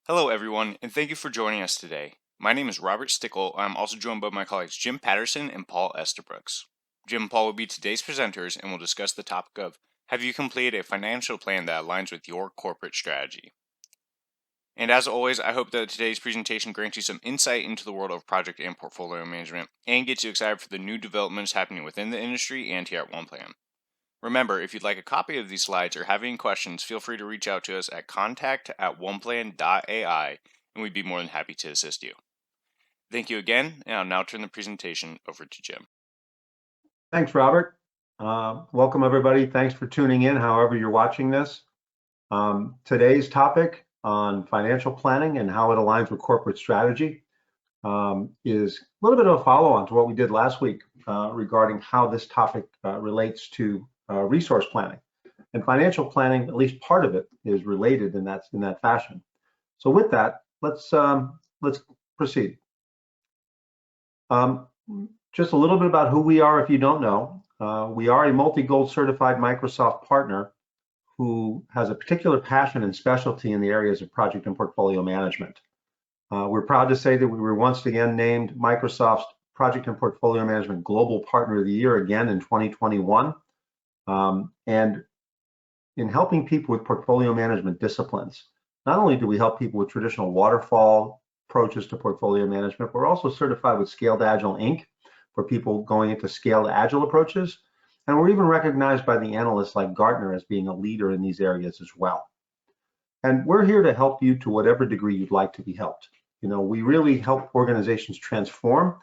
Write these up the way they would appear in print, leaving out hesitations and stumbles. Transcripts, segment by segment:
Hello, everyone, and thank you for joining us today. My name is Robert Stickle. I'm also joined by my colleagues Jim Patterson and Paul Estabrooks. Jim and Paul will be today's presenters and will discuss the topic of have you completed a financial plan that aligns with your corporate strategy? And as always, I hope that today's presentation grants you some insight into the world of project and portfolio management and gets you excited for the new developments happening within the industry and here at OnePlan. Remember, if you'd like a copy of these slides or have any questions, feel free to reach out to us at contact@oneplan.ai, and we'd be more than happy to assist you. Thank you again, and I'll now turn the presentation over to Jim. Thanks, Robert. Welcome, everybody. Thanks for tuning in, however you're watching this. Today's topic on financial planning and how it aligns with corporate strategy is a little bit of a follow-on to what we did last week regarding how this topic relates to resource planning. And financial planning, at least part of it, is related in that fashion. So with that, let's proceed. Just a little bit about who we are if you don't know. We are a multi-gold certified Microsoft partner who has a particular passion and specialty in the areas of project and portfolio management. We're proud to say that we were once again named Microsoft's Project and Portfolio Management Global Partner of the Year again in 2021. And in helping people with portfolio management disciplines, not only do we help people with traditional waterfall approaches to portfolio management, but we're also certified with Scaled Agile Inc. for people going into scaled agile approaches. And we're even recognized by the analysts like Gartner as being a leader in these areas as well. And we're here to help you to whatever degree you'd like to be helped. You know, we really help organizations transform,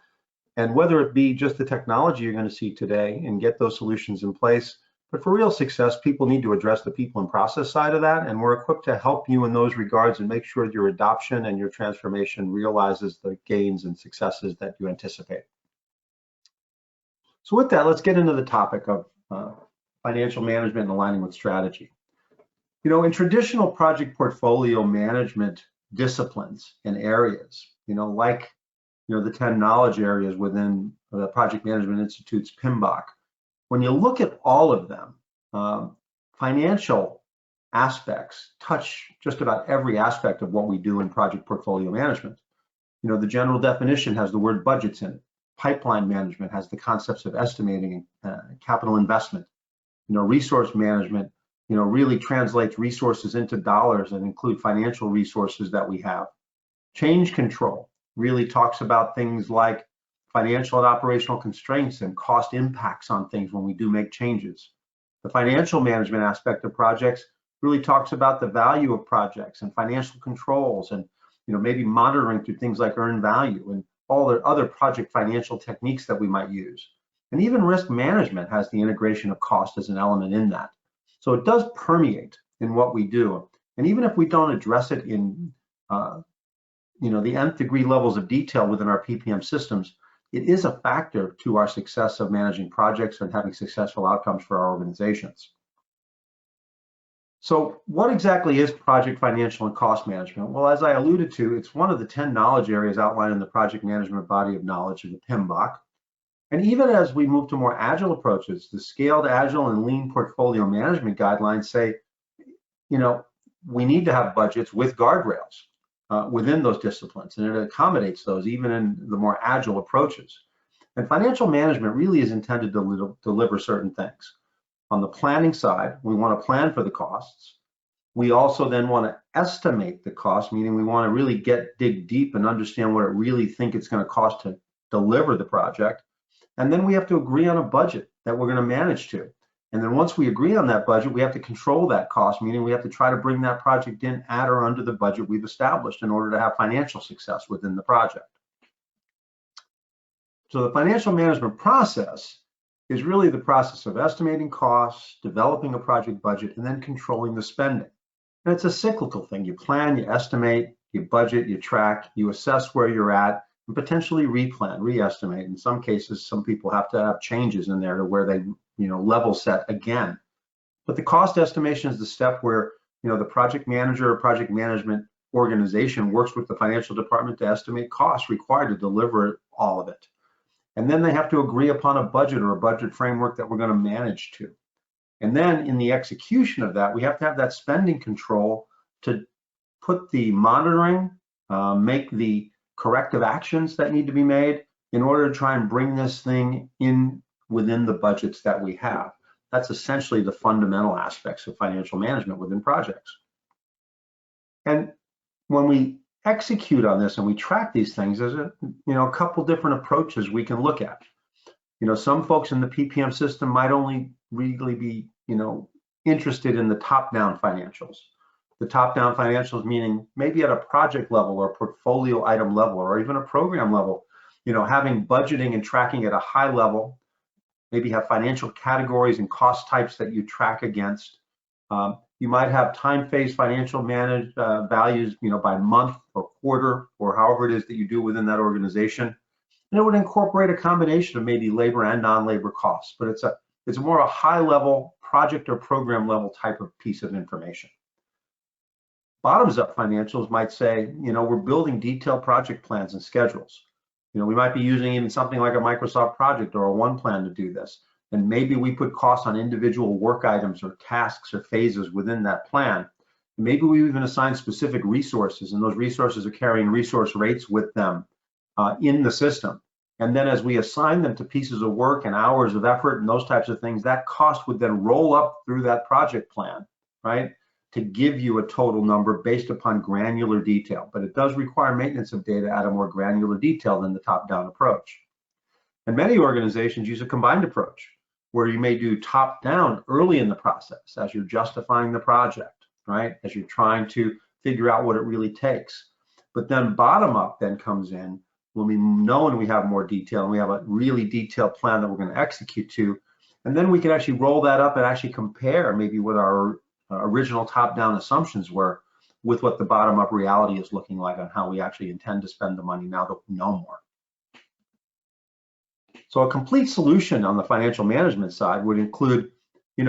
and whether it be just the technology you're going to see today and get those solutions in place, but for real success, people need to address the people and process side of that, and we're equipped to help you in those regards and make sure your adoption and your transformation realizes the gains and successes that you anticipate. So with that, let's get into the topic of financial management and aligning with strategy. You know, in traditional project portfolio management disciplines and areas, like the 10 knowledge areas within the Project Management Institute's PMBOK, when you look at all of them, financial aspects touch just about every aspect of what we do in project portfolio management. The general definition has the word budgets in it. Pipeline management has the concepts of estimating capital investment. Resource management, really translates resources into dollars and include financial resources that we have. Change control really talks about things like financial and operational constraints and cost impacts on things when we do make changes. The financial management aspect of projects really talks about the value of projects and financial controls and maybe monitoring through things like earned value and all the other project financial techniques that we might use. And even risk management has the integration of cost as an element in that. So it does permeate in what we do. And even if we don't address it in the nth degree levels of detail within our PPM systems, it is a factor to our success of managing projects and having successful outcomes for our organizations. So what exactly is project financial and cost management? Well, as I alluded to, it's one of the 10 knowledge areas outlined in the project management body of knowledge of the PMBOK. And even as we move to more agile approaches, the scaled agile and lean portfolio management guidelines say, we need to have budgets with guardrails within those disciplines, and it accommodates those even in the more agile approaches. And financial management really is intended to deliver certain things. On the planning side, we want to plan for the costs. We also then want to estimate the cost, meaning we want to really dig deep and understand what it really think it's going to cost to deliver the project. And then we have to agree on a budget that we're going to manage to. And then once we agree on that budget, we have to control that cost, meaning we have to try to bring that project in at or under the budget we've established in order to have financial success within the project. So the financial management process is really the process of estimating costs, developing a project budget, and then controlling the spending. And it's a cyclical thing. You plan, you estimate, you budget, you track, you assess where you're at, and potentially replan, re-estimate. In some cases, some people have to have changes in there to where they level set again. But the cost estimation is the step where the project manager or project management organization works with the financial department to estimate costs required to deliver all of it. And then they have to agree upon a budget or a budget framework that we're going to manage to. And then in the execution of that, we have to have that spending control to put the monitoring, make the corrective actions that need to be made in order to try and bring this thing in within the budgets that we have. That's essentially the fundamental aspects of financial management within projects. And when we execute on this and we track these things, there's a couple different approaches we can look at. Some folks in the PPM system might only really be, interested in the top-down financials. The top-down financials meaning maybe at a project level or portfolio item level or even a program level, having budgeting and tracking at a high level, maybe have financial categories and cost types that you track against. You might have time-phase financial managed values, by month or quarter or however it is that you do within that organization. And it would incorporate a combination of maybe labor and non-labor costs, but it's more a high-level project or program level type of piece of information. Bottoms-up financials might say, we're building detailed project plans and schedules. We might be using even something like a Microsoft project or a one plan to do this. And maybe we put costs on individual work items or tasks or phases within that plan. Maybe we even assign specific resources, and those resources are carrying resource rates with them in the system. And then as we assign them to pieces of work and hours of effort and those types of things, that cost would then roll up through that project plan, right, to give you a total number based upon granular detail. But it does require maintenance of data at a more granular detail than the top-down approach. And many organizations use a combined approach, where you may do top-down early in the process as you're justifying the project, right, as you're trying to figure out what it really takes. But then bottom-up then comes in when we know and we have more detail and we have a really detailed plan that we're going to execute to, and then we can actually roll that up and actually compare maybe what our original top-down assumptions were with what the bottom-up reality is looking like on how we actually intend to spend the money now that we know more. So a complete solution on the financial management side would include,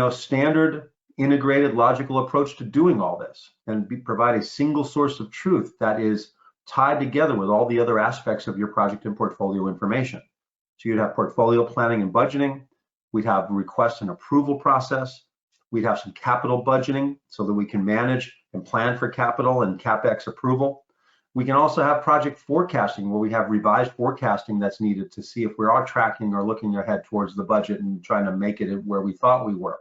standard integrated logical approach to doing all this and provide a single source of truth that is tied together with all the other aspects of your project and portfolio information. So you'd have portfolio planning and budgeting. We'd have request and approval process. We'd have some capital budgeting so that we can manage and plan for capital and CapEx approval. We can also have project forecasting where we have revised forecasting that's needed to see if we are tracking or looking ahead towards the budget and trying to make it where we thought we were.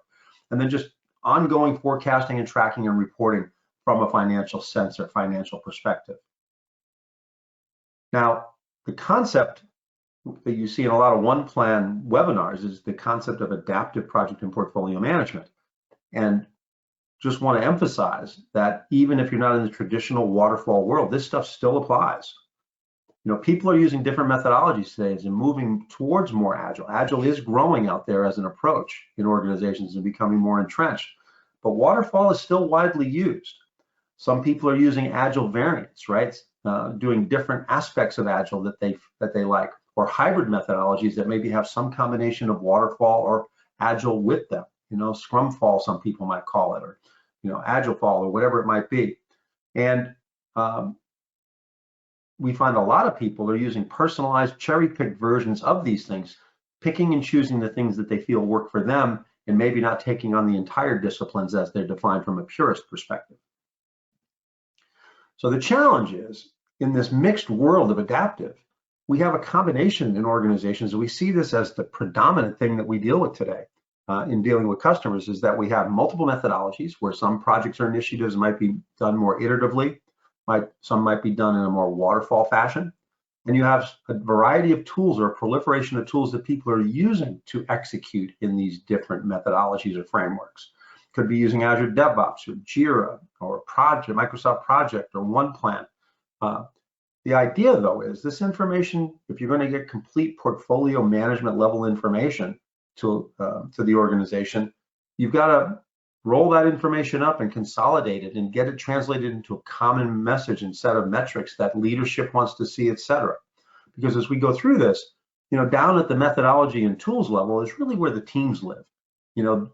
And then just ongoing forecasting and tracking and reporting from a financial sense or financial perspective. Now, the concept that you see in a lot of one-plan webinars is the concept of adaptive project and portfolio management. And just want to emphasize that even if you're not in the traditional waterfall world, this stuff still applies. People are using different methodologies today and moving towards more agile. Agile is growing out there as an approach in organizations and becoming more entrenched, but waterfall is still widely used. Some people are using agile variants, right? Doing different aspects of agile that they like, or hybrid methodologies that maybe have some combination of waterfall or agile with them. Scrum fall, some people might call it, or agile fall, or whatever it might be. And we find a lot of people are using personalized cherry-picked versions of these things, picking and choosing the things that they feel work for them, and maybe not taking on the entire disciplines as they're defined from a purist perspective. So the challenge is, in this mixed world of adaptive, we have a combination in organizations, and we see this as the predominant thing that we deal with today in dealing with customers, is that we have multiple methodologies where some projects or initiatives might be done more iteratively, some might be done in a more waterfall fashion, and you have a variety of tools or a proliferation of tools that people are using to execute in these different methodologies or frameworks. Could be using Azure DevOps or Jira or Project, Microsoft Project or OnePlan. The idea, though, is this information, if you're going to get complete portfolio management level information to the organization, you've got to roll that information up and consolidate it and get it translated into a common message and set of metrics that leadership wants to see, et cetera. Because as we go through this, down at the methodology and tools level is really where the teams live.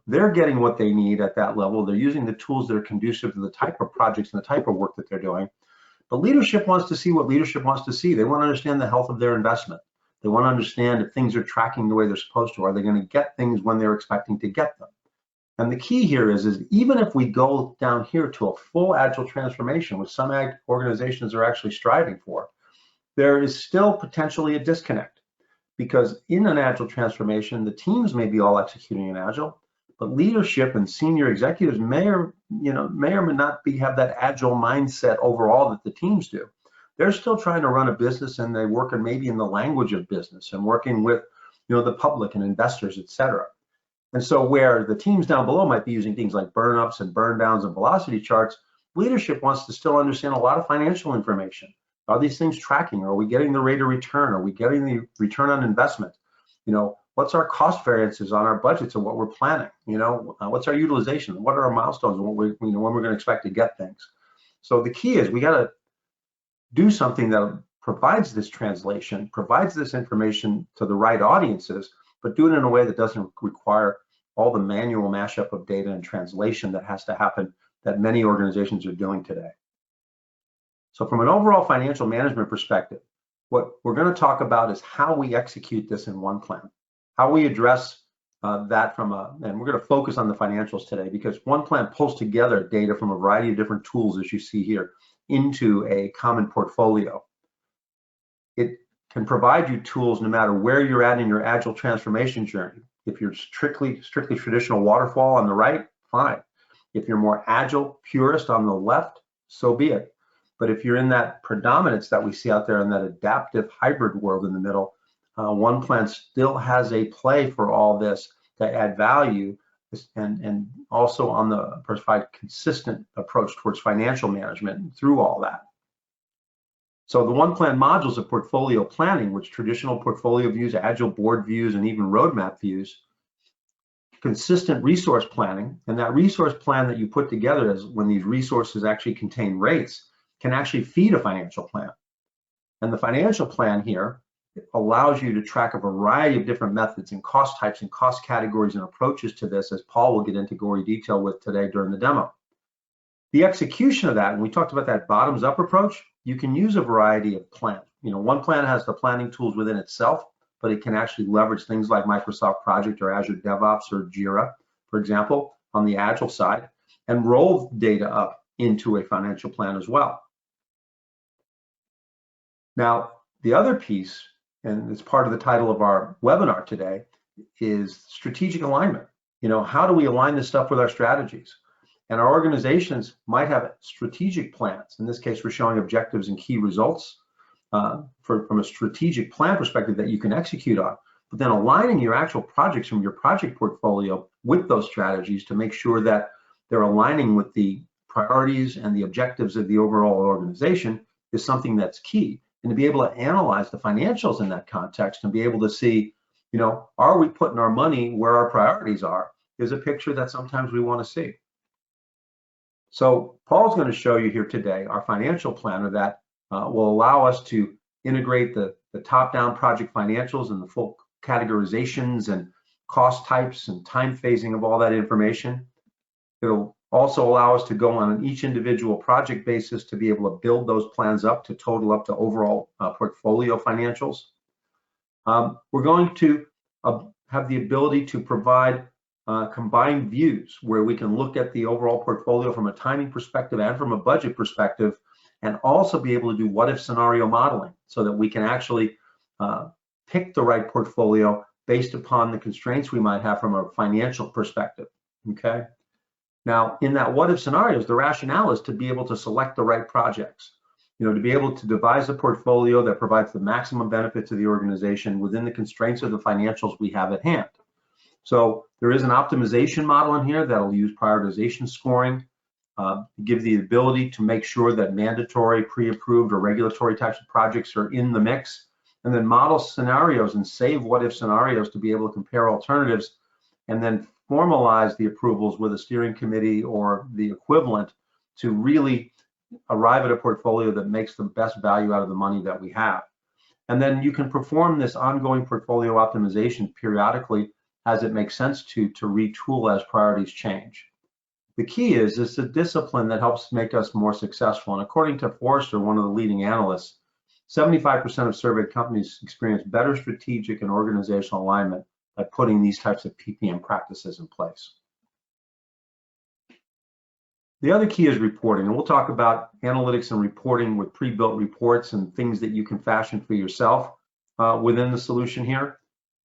They're getting what they need at that level. They're using the tools that are conducive to the type of projects and the type of work that they're doing. But leadership wants to see what leadership wants to see. They want to understand the health of their investment. They want to understand if things are tracking the way they're supposed to. Are they going to get things when they're expecting to get them? And the key here is even if we go down here to a full agile transformation, which some organizations are actually striving for, there is still potentially a disconnect, because in an agile transformation, the teams may be all executing in agile, but leadership and senior executives may or may not have that agile mindset overall that the teams do. They're still trying to run a business, and they're working maybe in the language of business and working with the public and investors, et cetera. And so where the teams down below might be using things like burn ups and burn downs and velocity charts, leadership wants to still understand a lot of financial information. Are these things tracking? Are we getting the rate of return? Are we getting the return on investment? What's our cost variances on our budgets and what we're planning? What's our utilization? What are our milestones? And when we're going to expect to get things? So the key is we got to do something that provides this translation, provides this information to the right audiences, but do it in a way that doesn't require all the manual mashup of data and translation that has to happen that many organizations are doing today. So from an overall financial management perspective, what we're going to talk about is how we execute this in one plan, how we address that and we're going to focus on the financials today, because one plan pulls together data from a variety of different tools, as you see here, into a common portfolio. It can provide you tools no matter where you're at in your agile transformation journey. If you're strictly traditional waterfall on the right, fine. If you're more agile purist on the left, so be it. But if you're in that predominance that we see out there in that adaptive hybrid world in the middle, one plan still has a play for all this to add value, and also on the provide consistent approach towards financial management through all that. So the one plan modules of portfolio planning, which traditional portfolio views, agile board views, and even roadmap views, consistent resource planning, and that resource plan that you put together is when these resources actually contain rates, can actually feed a financial plan. And the financial plan here allows you to track a variety of different methods and cost types and cost categories and approaches to this, as Paul will get into gory detail with today during the demo. The execution of that, and we talked about that bottoms up approach, you can use a variety of plans. One plan has the planning tools within itself, but it can actually leverage things like Microsoft Project or Azure DevOps or Jira, for example, on the Agile side, and roll data up into a financial plan as well. Now, the other piece, and it's part of the title of our webinar today, is strategic alignment. How do we align this stuff with our strategies? And our organizations might have strategic plans. In this case, we're showing objectives and key results from a strategic plan perspective that you can execute on, but then aligning your actual projects from your project portfolio with those strategies to make sure that they're aligning with the priorities and the objectives of the overall organization is something that's key. And to be able to analyze the financials in that context and be able to see, are we putting our money where our priorities are, is a picture that sometimes we want to see. So Paul's going to show you here today our financial planner that will allow us to integrate the top-down project financials and the full categorizations and cost types and time phasing of all that information. It'll also allow us to go on each individual project basis to be able to build those plans up to total up to overall portfolio financials. We're going to have the ability to provide combined views where we can look at the overall portfolio from a timing perspective and from a budget perspective, and also be able to do what if scenario modeling so that we can actually pick the right portfolio based upon the constraints we might have from a financial perspective. Okay. Now, in that what if scenarios, the rationale is to be able to select the right projects, to be able to devise a portfolio that provides the maximum benefit to the organization within the constraints of the financials we have at hand. So there is an optimization model in here that'll use prioritization scoring, give the ability to make sure that mandatory, pre-approved, or regulatory types of projects are in the mix, and then model scenarios and save what if scenarios to be able to compare alternatives, and then formalize the approvals with a steering committee or the equivalent to really arrive at a portfolio that makes the best value out of the money that we have. And then you can perform this ongoing portfolio optimization periodically as it makes sense to retool as priorities change. The key is it's a discipline that helps make us more successful. And according to Forrester, one of the leading analysts, 75% of surveyed companies experience better strategic and organizational alignment by putting these types of PPM practices in place. The other key is reporting, and we'll talk about analytics and reporting with pre-built reports and things that you can fashion for yourself within the solution here.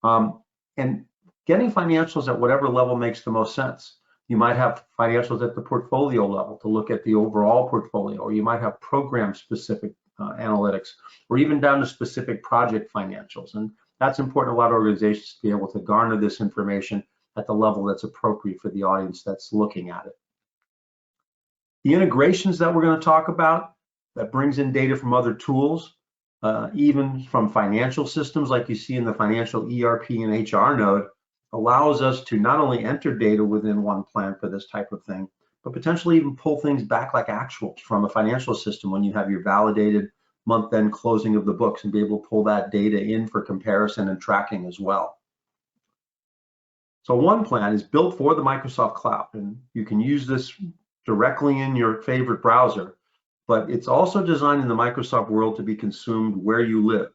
And getting financials at whatever level makes the most sense. You might have financials at the portfolio level to look at the overall portfolio, or you might have program-specific analytics, or even down to specific project financials. And that's important to a lot of organizations to be able to garner this information at the level that's appropriate for the audience that's looking at it. The integrations that we're going to talk about that brings in data from other tools, even from financial systems like you see in the financial ERP and HR node, allows us to not only enter data within one plan for this type of thing, but potentially even pull things back like actuals from a financial system when you have your validated month-end closing of the books and be able to pull that data in for comparison and tracking as well. So one plan is built for the Microsoft Cloud, and you can use this directly in your favorite browser, but it's also designed in the Microsoft world to be consumed where you live,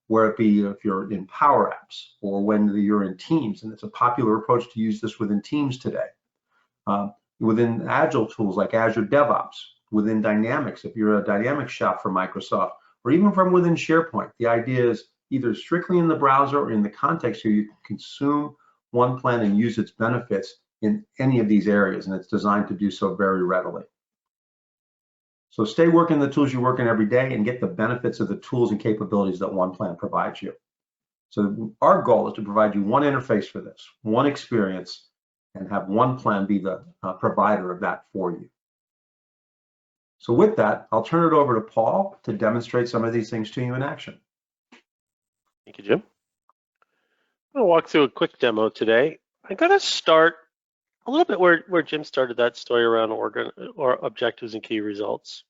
where it be if you're in Power Apps or when you're in Teams, and it's a popular approach to use this within Teams today. Within Agile tools like Azure DevOps, within Dynamics, if you're a Dynamics shop for Microsoft, or even from within SharePoint. The idea is either strictly in the browser or in the context here, you can consume one plan and use its benefits in any of these areas, and it's designed to do so very readily. So stay working the tools you're working every day and get the benefits of the tools and capabilities that one plan provides you. So our goal is to provide you one interface for this, one experience, and have one plan be the provider of that for you. So with that, I'll turn it over to Paul to demonstrate some of these things to you in action. Thank you, Jim. I'm going to walk through a quick demo today. I'm going to start a little bit where Jim started that story around or objectives and key results.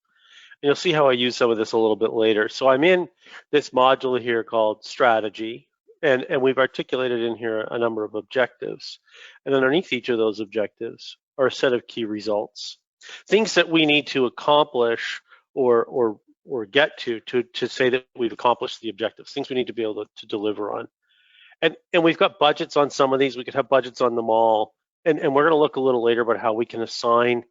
And you'll see how I use some of this a little bit later. So I'm in this module here called strategy, and we've articulated in here a number of objectives. And underneath each of those objectives are a set of key results, things that we need to accomplish or get to say that we've accomplished the objectives, things we need to be able to deliver on. And we've got budgets on some of these. We could have budgets on them all. And we're going to look a little later about how we can assign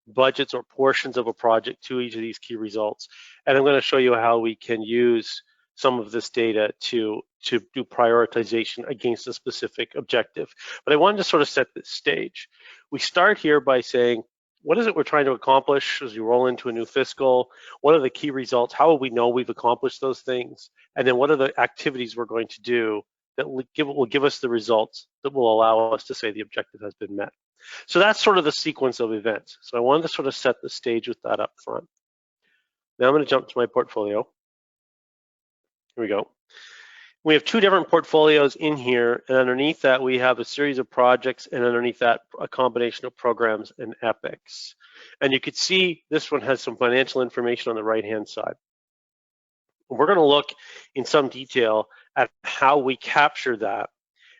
budgets or portions of a project to each of these key results. And I'm going to show you how we can use some of this data to do prioritization against a specific objective. But I wanted to sort of set the stage. We start here by saying, what is it we're trying to accomplish as we roll into a new fiscal? What are the key results? How will we know we've accomplished those things? And then what are the activities we're going to do that will give us the results that will allow us to say the objective has been met? So that's sort of the sequence of events. So I wanted to sort of set the stage with that up front. Now I'm going to jump to my portfolio. Here we go. We have two different portfolios in here, and underneath that we have a series of projects, and underneath that a combination of programs and epics. And you can see this one has some financial information on the right-hand side. We're going to look in some detail at how we capture that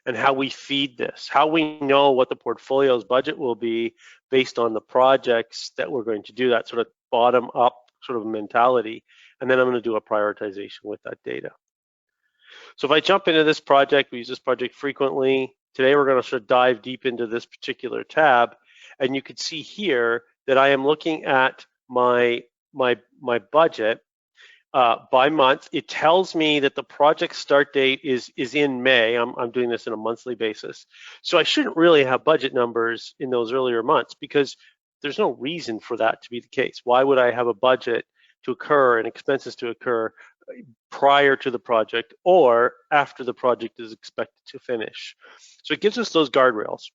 and how we feed this, how we know what the portfolio's budget will be based on the projects that we're going to do, that sort of bottom-up sort of mentality. And then I'm going to do a prioritization with that data. So if I jump into this project, we use this project frequently. Today we're going to sort of dive deep into this particular tab, and you can see here that I am looking at my budget by month. It tells me that the project start date is in May. I'm doing this on a monthly basis, so I shouldn't really have budget numbers in those earlier months because there's no reason for that to be the case. Why would I have a budget to occur and expenses to occur prior to the project or after the project is expected to finish? So it gives us those guardrails,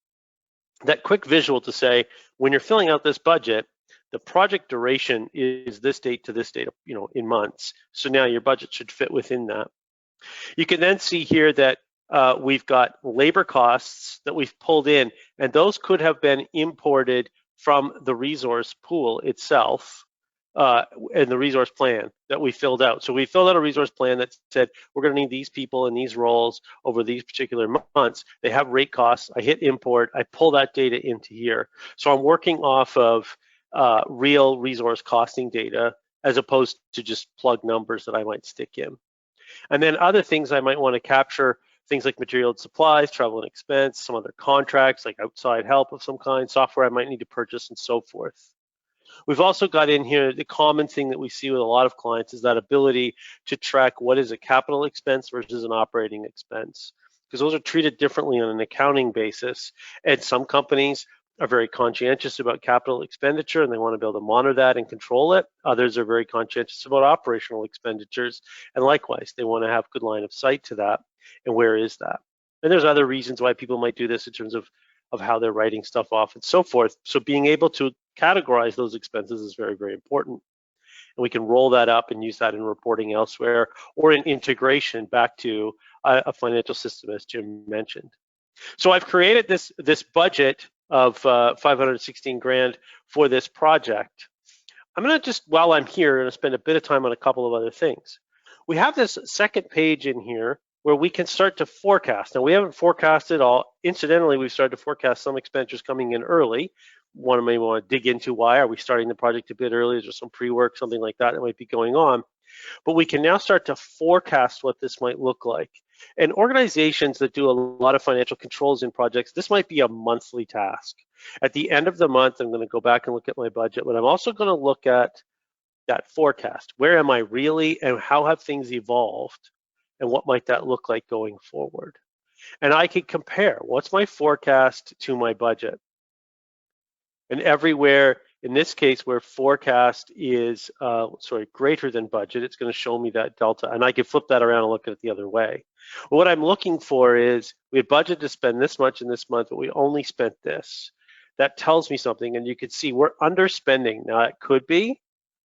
that quick visual to say, when you're filling out this budget, the project duration is this date to this date, in months. So now your budget should fit within that. You can then see here that we've got labor costs that we've pulled in, and those could have been imported from the resource pool itself. And the resource plan that we filled out. So we filled out a resource plan that said, we're going to need these people in these roles over these particular months. They have rate costs. I hit import. I pull that data into here. So I'm working off of real resource costing data as opposed to just plug numbers that I might stick in. And then other things I might want to capture things like material and supplies, travel and expense, some other contracts like outside help of some kind, software I might need to purchase, and so forth. We've also got in here the common thing that we see with a lot of clients is that ability to track what is a capital expense versus an operating expense, because those are treated differently on an accounting basis. And some companies are very conscientious about capital expenditure and they want to be able to monitor that and control it. Others are very conscientious about operational expenditures, and likewise, they want to have good line of sight to that. And where is that? And there's other reasons why people might do this in terms of how they're writing stuff off and so forth. So being able to categorize those expenses is very, very important. And we can roll that up and use that in reporting elsewhere or in integration back to a financial system, as Jim mentioned. So I've created this budget of 516 grand for this project. I'm gonna just, while I'm here, gonna spend a bit of time on a couple of other things. We have this second page in here where we can start to forecast. Now, we haven't forecasted all. Incidentally, we've started to forecast some expenditures coming in early. One may want to dig into why. Are we starting the project a bit early? Is there some pre-work, something like that might be going on? But we can now start to forecast what this might look like. And organizations that do a lot of financial controls in projects, this might be a monthly task. At the end of the month, I'm going to go back and look at my budget, but I'm also going to look at that forecast. Where am I really, and how have things evolved? And what might that look like going forward? And I can compare what's my forecast to my budget. And everywhere, in this case, where forecast is greater than budget, it's going to show me that delta. And I can flip that around and look at it the other way. Well, what I'm looking for is we had budget to spend this much in this month, but we only spent this. That tells me something, and you can see we're underspending. Now, it could be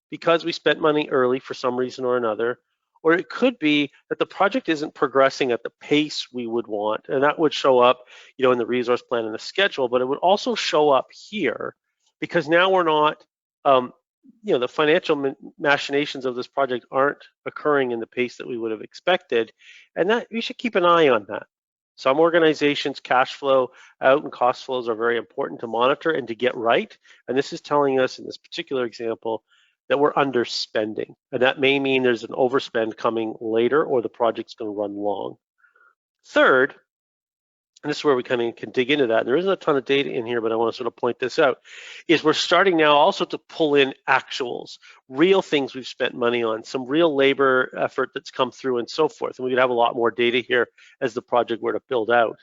because we spent money early for some reason or another, or it could be that the project isn't progressing at the pace we would want, and that would show up, in the resource plan and the schedule, but it would also show up here because now we're not, the financial machinations of this project aren't occurring in the pace that we would have expected, and that we should keep an eye on that. Some organizations, cash flow out and cost flows are very important to monitor and to get right, and this is telling us in this particular example that we're underspending. And that may mean there's an overspend coming later or the project's going to run long. Third, and this is where we kind of can dig into that, and there isn't a ton of data in here, but I want to sort of point this out, is we're starting now also to pull in actuals, real things we've spent money on, some real labor effort that's come through and so forth. And we could have a lot more data here as the project were to build out.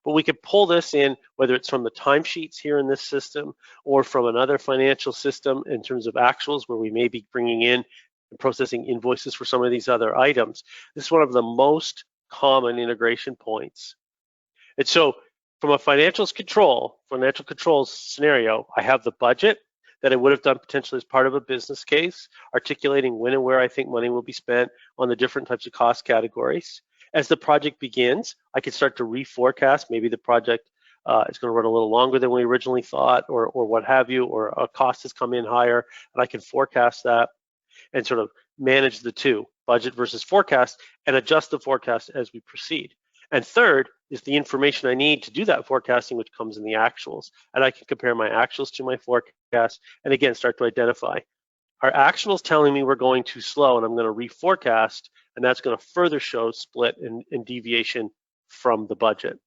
But we could pull this in, whether it's from the timesheets here in this system or from another financial system in terms of actuals where we may be bringing in and processing invoices for some of these other items. This is one of the most common integration points. And so from a financial controls scenario, I have the budget that I would have done potentially as part of a business case, articulating when and where I think money will be spent on the different types of cost categories. As the project begins, I can start to reforecast. Maybe the project is going to run a little longer than we originally thought, or what have you, or a cost has come in higher, and I can forecast that and sort of manage the two, budget versus forecast, and adjust the forecast as we proceed. And third is the information I need to do that forecasting, which comes in the actuals. And I can compare my actuals to my forecast, and again, start to identify. Our actuals telling me we're going too slow, and I'm going to reforecast, and that's going to further show split and deviation from the budget.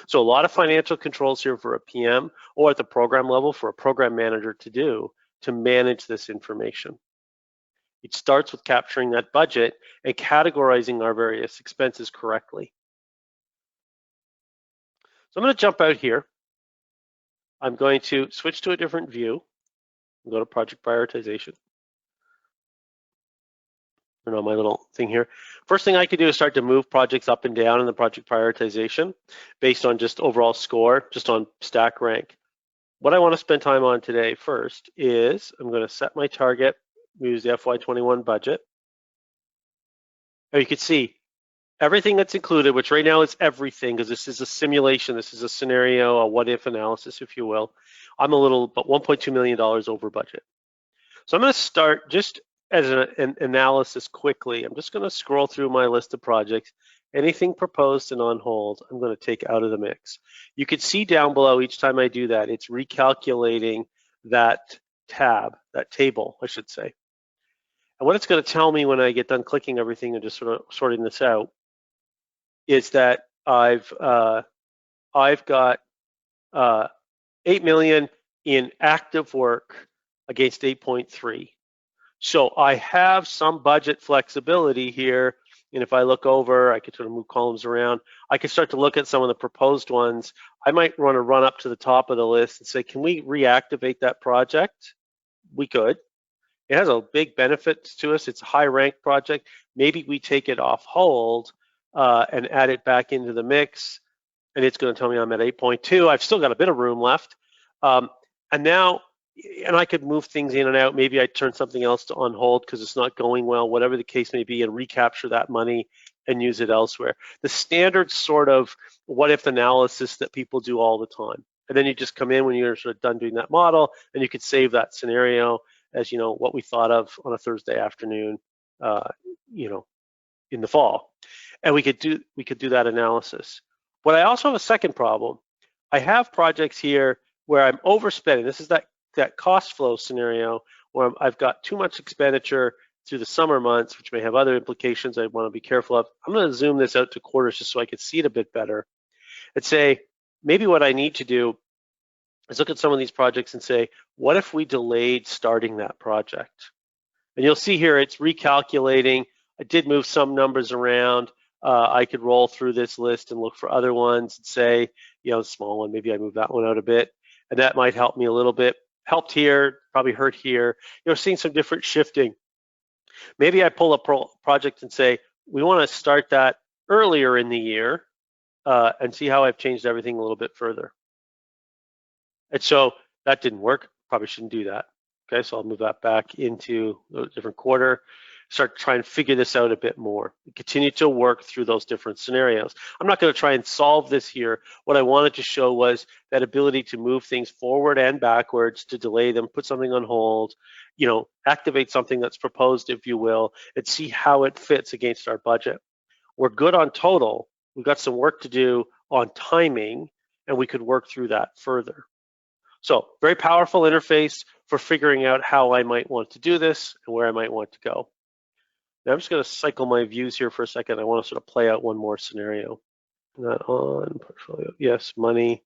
So a lot of financial controls here for a PM or at the program level for a program manager to do to manage this information. It starts with capturing that budget and categorizing our various expenses correctly. So I'm going to jump out here. I'm going to switch to a different view and go to project prioritization. Turn on my little thing here. First thing I could do is start to move projects up and down in the project prioritization based on just overall score, just on stack rank. What I want to spend time on today first is I'm going to set my target. We use the FY21 budget. Now you can see everything that's included, which right now is everything because this is a simulation, this is a scenario, a what if analysis, if you will. I'm a little, but $1.2 million over budget. So I'm going to start just as an analysis quickly. I'm just going to scroll through my list of projects. Anything proposed and on hold, I'm going to take out of the mix. You can see down below each time I do that, it's recalculating that tab, that table, I should say. And what it's going to tell me when I get done clicking everything and just sort of sorting this out is that I've got 8 million in active work against 8.3. So I have some budget flexibility here. And if I look over, I could sort of move columns around. I could start to look at some of the proposed ones. I might want to run up to the top of the list and say, can we reactivate that project? We could. It has a big benefit to us. It's a high ranked project. Maybe we take it off hold and add it back into the mix. And it's going to tell me I'm at 8.2. I've still got a bit of room left. And now, and I could move things in and out. Maybe I turn something else to on hold because it's not going well, whatever the case may be, and recapture that money and use it elsewhere. The standard sort of what if analysis that people do all the time. And then you just come in when you're sort of done doing that model, and you could save that scenario as, you know, what we thought of on a Thursday afternoon, you know, in the fall. And we could do that analysis. But I also have a second problem. I have projects here where I'm overspending. This is that cost flow scenario where I've got too much expenditure through the summer months, which may have other implications I want to be careful of. I'm going to zoom this out to quarters just so I can see it a bit better and say, maybe what I need to do is look at some of these projects and say, what if we delayed starting that project? And you'll see here it's recalculating. I did move some numbers around. I could roll through this list and look for other ones and say, you know, small one, maybe I move that one out a bit. And that might help me a little bit. Helped here, probably hurt here. You know, seeing some different shifting. Maybe I pull a project and say, we want to start that earlier in the year and see how I've changed everything a little bit further. And so that didn't work. Probably shouldn't do that. Okay, so I'll move that back into a different quarter, start trying to figure this out a bit more, continue to work through those different scenarios. I'm not going to try and solve this here. What I wanted to show was that ability to move things forward and backwards, to delay them, put something on hold, you know, activate something that's proposed, if you will, and see how it fits against our budget. We're good on total. We've got some work to do on timing, and we could work through that further. So very powerful interface for figuring out how I might want to do this and where I might want to go. Now I'm just going to cycle my views here for a second. I want to sort of play out one more scenario. Not on portfolio. Yes, money.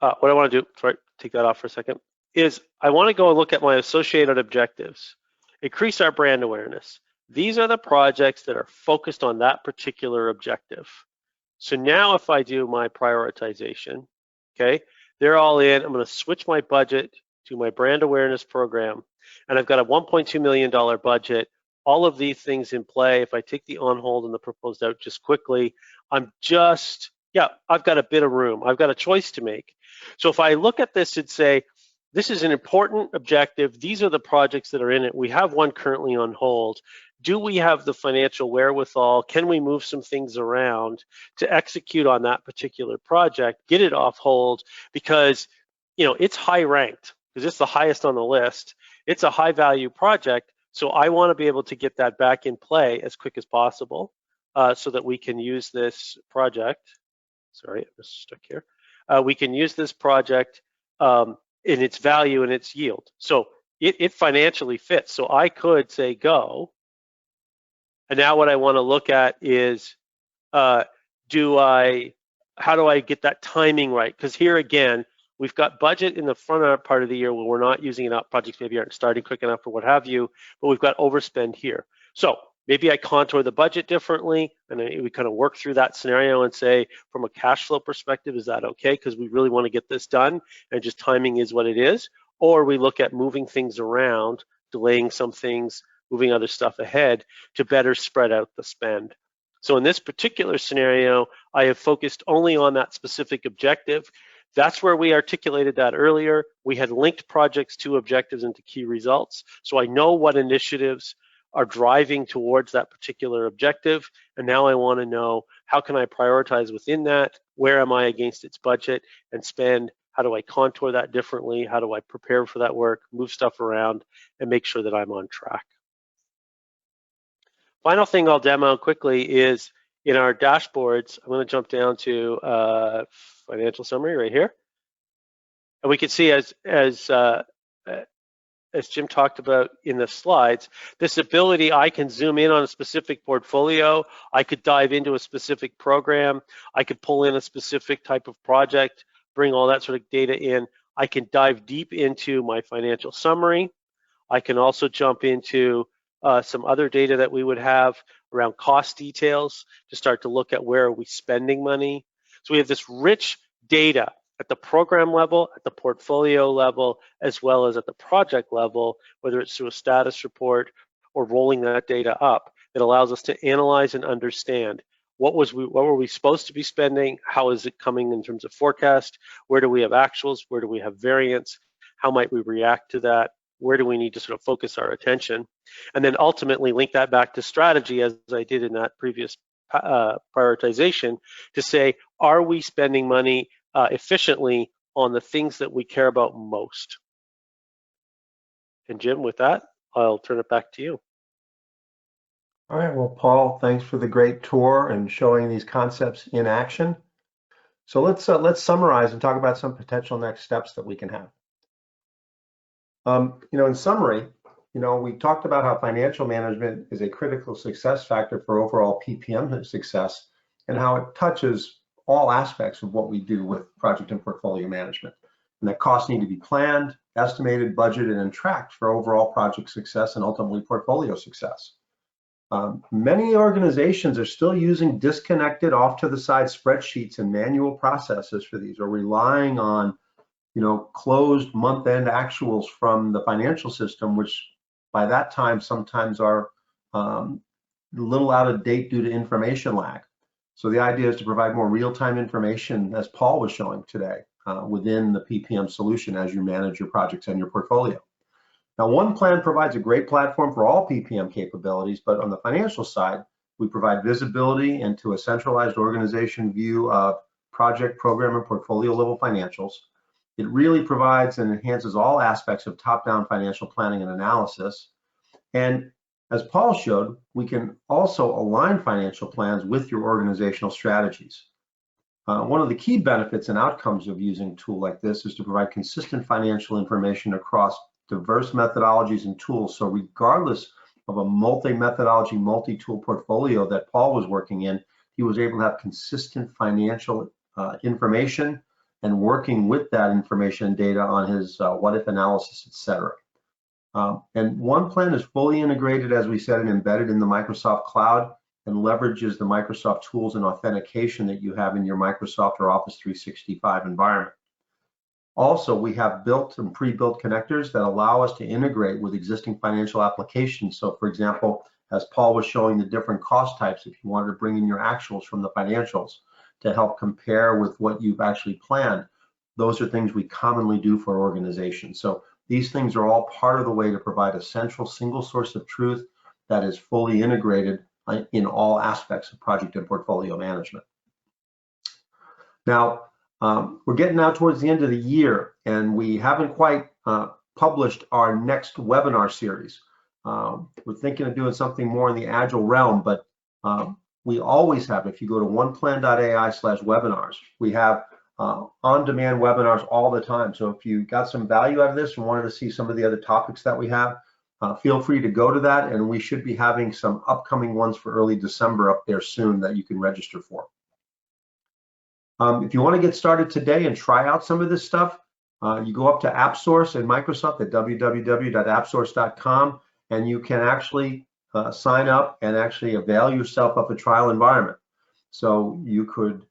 What I want to do, sorry, take that off for a second, is I want to go and look at my associated objectives. Increase our brand awareness. These are the projects that are focused on that particular objective. So now if I do my prioritization, okay, they're all in. I'm going to switch my budget to my brand awareness program. And I've got a $1.2 million budget. All of these things in play. If I take the on hold and the proposed out just quickly, I'm just, yeah, I've got a bit of room. I've got a choice to make. So if I look at this and say, this is an important objective. These are the projects that are in it. We have one currently on hold. Do we have the financial wherewithal? Can we move some things around to execute on that particular project, get it off hold? Because, you know, it's high ranked because it's the highest on the list. It's a high value project. So I want to be able to get that back in play as quick as possible so that we can use this project. Sorry, I'm stuck here. We can use this project in its value and its yield. So it financially fits. So I could say go. And now what I want to look at is how do I get that timing right? Because here again, we've got budget in the front part of the year where we're not using it up. Projects maybe aren't starting quick enough or what have you, but we've got overspend here. So maybe I contour the budget differently and we kind of work through that scenario and say, from a cash flow perspective, is that okay? Because we really want to get this done and just timing is what it is. Or we look at moving things around, delaying some things, moving other stuff ahead to better spread out the spend. So in this particular scenario, I have focused only on that specific objective. That's where we articulated that earlier. We had linked projects to objectives into key results. So I know what initiatives are driving towards that particular objective. And now I want to know, how can I prioritize within that? Where am I against its budget and spend? How do I contour that differently? How do I prepare for that work, move stuff around, and make sure that I'm on track? Final thing I'll demo quickly is in our dashboards. I'm going to jump down to financial summary right here. And we can see as as Jim talked about in the slides, this ability, I can zoom in on a specific portfolio, I could dive into a specific program, I could pull in a specific type of project, bring all that sort of data in. I can dive deep into my financial summary. I can also jump into some other data that we would have around cost details to start to look at where are we spending money. So we have this rich data at the program level, at the portfolio level, as well as at the project level, whether it's through a status report or rolling that data up, that allows us to analyze and understand what were we supposed to be spending, how is it coming in terms of forecast, where do we have actuals, where do we have variance, how might we react to that, where do we need to sort of focus our attention, and then ultimately link that back to strategy, as I did in that previous prioritization, to say, are we spending money efficiently on the things that we care about most? And Jim, with that, I'll turn it back to you. All right, well, Paul, thanks for the great tour and showing these concepts in action. So let's summarize and talk about some potential next steps that we can have. In summary, we talked about how financial management is a critical success factor for overall PPM success and how it touches all aspects of what we do with project and portfolio management. And that costs need to be planned, estimated, budgeted, and tracked for overall project success and ultimately portfolio success. Many organizations are still using disconnected, off to the side spreadsheets and manual processes for these, or relying on closed month-end actuals from the financial system, which by that time sometimes are a little out of date due to information lag. So the idea is to provide more real-time information, as Paul was showing today, within the PPM solution as you manage your projects and your portfolio. Now, one plan provides a great platform for all PPM capabilities, but on the financial side, we provide visibility into a centralized organization view of project, program, and portfolio level financials. It really provides and enhances all aspects of top-down financial planning and analysis. And as Paul showed, we can also align financial plans with your organizational strategies. One of the key benefits and outcomes of using a tool like this is to provide consistent financial information across diverse methodologies and tools. So regardless of a multi-methodology, multi-tool portfolio that Paul was working in, he was able to have consistent financial information and working with that information and data on his what-if analysis, etc. And one plan is fully integrated, as we said, and embedded in the Microsoft Cloud and leverages the Microsoft tools and authentication that you have in your Microsoft or Office 365 environment. Also, we have built and pre-built connectors that allow us to integrate with existing financial applications. So for example, as Paul was showing the different cost types, if you wanted to bring in your actuals from the financials to help compare with what you've actually planned, those are things we commonly do for organizations. So these things are all part of the way to provide a central single source of truth that is fully integrated in all aspects of project and portfolio management. Now, we're getting now towards the end of the year, and we haven't quite published our next webinar series. We're thinking of doing something more in the Agile realm, but we always have, if you go to oneplan.ai/webinars, we have on-demand webinars all the time. So if you got some value out of this and wanted to see some of the other topics that we have, feel free to go to that, and we should be having some upcoming ones for early December up there soon that you can register for. If you want to get started today and try out some of this stuff, you go up to AppSource in Microsoft at www.appsource.com, and you can actually sign up and actually avail yourself of a trial environment. So you could,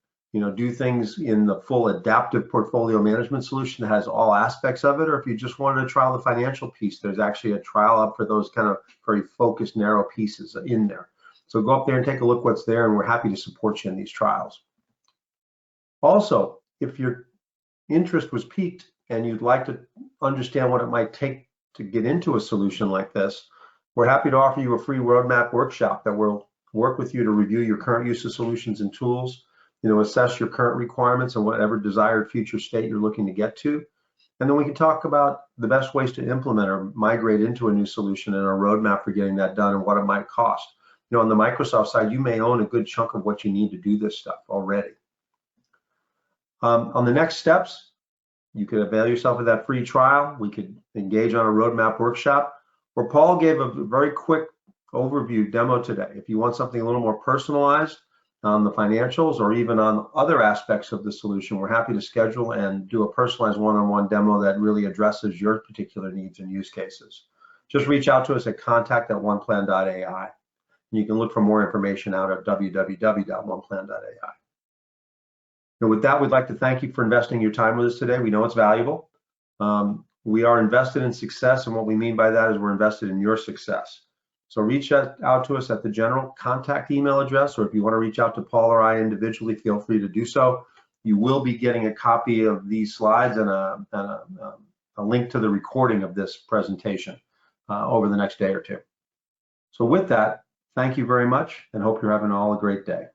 do things in the full adaptive portfolio management solution that has all aspects of it, or if you just wanted to trial the financial piece, there's actually a trial up for those kind of very focused, narrow pieces in there. So go up there and take a look what's there, and we're happy to support you in these trials. Also, if your interest was piqued and you'd like to understand what it might take to get into a solution like this, we're happy to offer you a free roadmap workshop that will work with you to review your current use of solutions and tools, assess your current requirements and whatever desired future state you're looking to get to. And then we can talk about the best ways to implement or migrate into a new solution and a roadmap for getting that done and what it might cost. On the Microsoft side, you may own a good chunk of what you need to do this stuff already. On the next steps, You could avail yourself of that free trial. We could engage on a roadmap workshop, where Paul gave a very quick overview demo today. If you want something a little more personalized on the financials or even on other aspects of the solution, we're happy to schedule and do a personalized one-on-one demo that really addresses your particular needs and use cases. Just reach out to us at contact@oneplan.ai. You can look for more information out at www.oneplan.ai. And with that, we'd like to thank you for investing your time with us today. We know it's valuable. We are invested in success, and what we mean by that is we're invested in your success. So reach out to us at the general contact email address, or if you want to reach out to Paul or I individually, feel free to do so. You will be getting a copy of these slides and a link to the recording of this presentation over the next day or two. So with that, thank you very much, and hope you're having all a great day.